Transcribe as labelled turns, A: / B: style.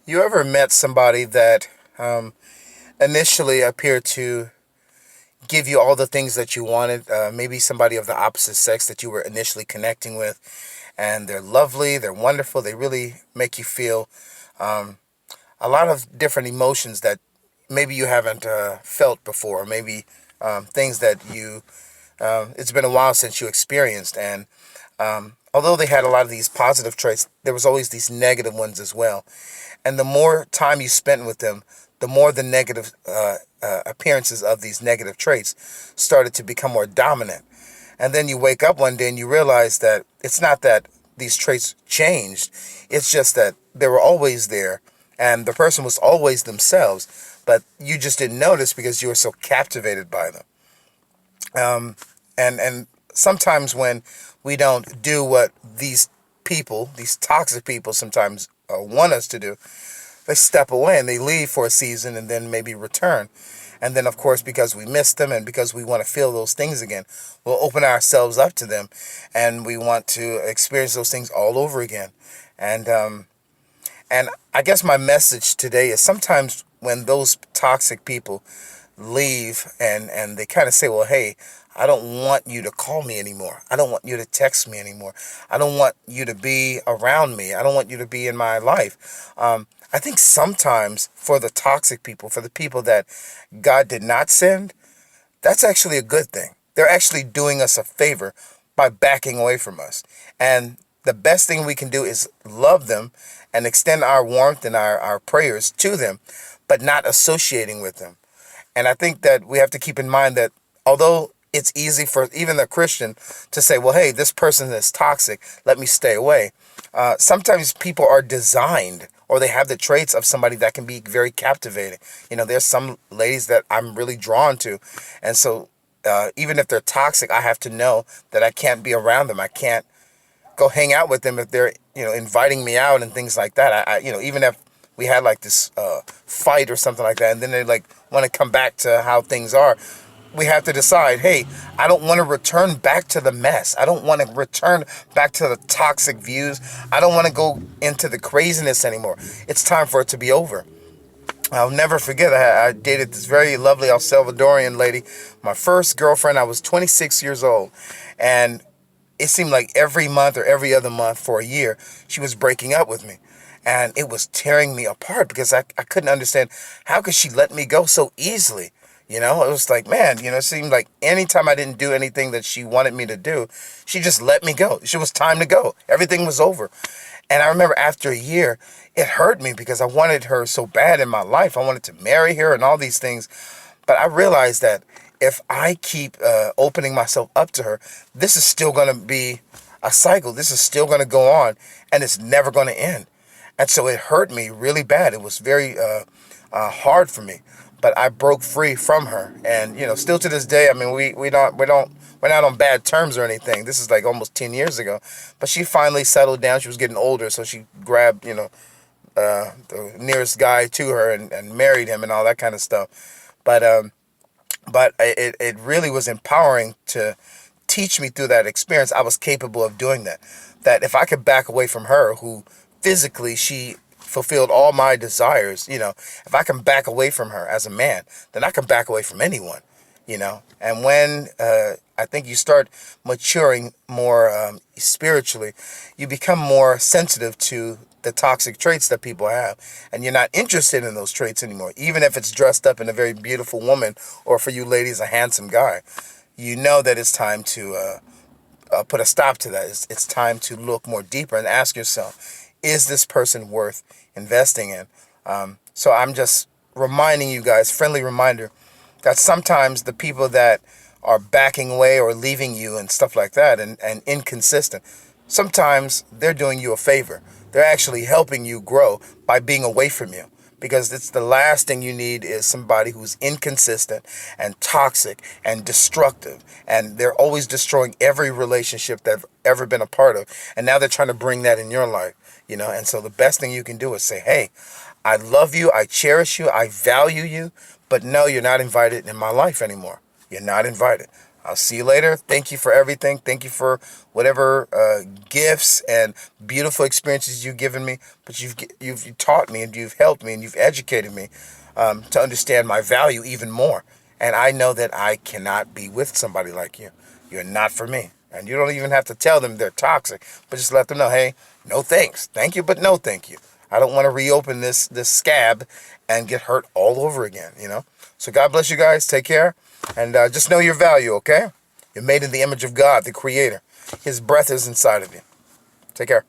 A: You ever met somebody that initially appeared to give you all the things that you wanted? Maybe somebody of the opposite sex that you were initially connecting with, and they're lovely, they're wonderful, they really make you feel um, a lot of different emotions that maybe you haven't felt before, maybe things that it's been a while since you experienced. And although they had a lot of these positive traits, there was always these negative ones as well. And the more time you spent with them, the more the negative appearances of these negative traits started to become more dominant. And then you wake up one day and you realize that it's not that these traits changed, it's just that they were always there and the person was always themselves, but you just didn't notice because you were so captivated by them. And sometimes when we don't do what these people, these toxic people, sometimes want us to do, they step away and they leave for a season and then maybe return. And then, of course, because we miss them and because we want to feel those things again, we'll open ourselves up to them and we want to experience those things all over again. And and I guess my message today is sometimes when those toxic people leave and they kind of say, well, hey, I don't want you to call me anymore. I don't want you to text me anymore. I don't want you to be around me. I don't want you to be in my life. I think sometimes for the toxic people, for the people that God did not send, that's actually a good thing. They're actually doing us a favor by backing away from us. And the best thing we can do is love them and extend our warmth and our prayers to them, but not associating with them. And I think that we have to keep in mind that although it's easy for even a Christian to say, well, hey, this person is toxic, let me stay away. Sometimes people are designed or they have the traits of somebody that can be very captivating. You know, there's some ladies that I'm really drawn to. And so even if they're toxic, I have to know that I can't be around them. I can't go hang out with them if they're, inviting me out and things like that. Even if we had like this fight or something like that, and then they like want to come back to how things are, we have to decide, hey, I don't want to return back to the mess. I don't want to return back to the toxic views. I don't want to go into the craziness anymore. It's time for it to be over. I'll never forget, I dated this very lovely El Salvadorian lady. My first girlfriend, I was 26 years old. And it seemed like every month or every other month for a year, she was breaking up with me. And it was tearing me apart because I couldn't understand how could she let me go so easily. It was like, man, it seemed like anytime I didn't do anything that she wanted me to do, she just let me go. It was time to go. Everything was over. And I remember after a year, it hurt me because I wanted her so bad in my life. I wanted to marry her and all these things. But I realized that if I keep opening myself up to her, this is still going to be a cycle. This is still going to go on and it's never going to end. And so it hurt me really bad. It was very hard for me. But I broke free from her, and still to this day, I mean, we're not on bad terms or anything. This is like almost 10 years ago, but she finally settled down. She was getting older, so she grabbed the nearest guy to her and married him and all that kind of stuff. But it really was empowering to teach me through that experience I was capable of doing that. That if I could back away from her, who physically she fulfilled all my desires, if I can back away from her as a man, then I can back away from anyone. And when I think you start maturing more spiritually, you become more sensitive to the toxic traits that people have. And you're not interested in those traits anymore, even if it's dressed up in a very beautiful woman or for you ladies, a handsome guy. You know that it's time to put a stop to that. It's time to look more deeper and ask yourself, is this person worth investing in? So I'm just reminding you guys, friendly reminder, that sometimes the people that are backing away or leaving you and stuff like that and inconsistent, sometimes they're doing you a favor. They're actually helping you grow by being away from you. Because it's the last thing you need is somebody who's inconsistent and toxic and destructive. And they're always destroying every relationship they've ever been a part of. And now they're trying to bring that in your life. And so the best thing you can do is say, hey, I love you, I cherish you, I value you, but no, you're not invited in my life anymore. You're not invited. I'll see you later. Thank you for everything. Thank you for whatever gifts and beautiful experiences you've given me. But you've taught me, and you've helped me, and you've educated me to understand my value even more. And I know that I cannot be with somebody like you. You're not for me. And you don't even have to tell them they're toxic, but just let them know, hey, no thanks. Thank you, but no thank you. I don't want to reopen this scab and get hurt all over again, you know? So God bless you guys. Take care. And just know your value, okay? You're made in the image of God, the Creator. His breath is inside of you. Take care.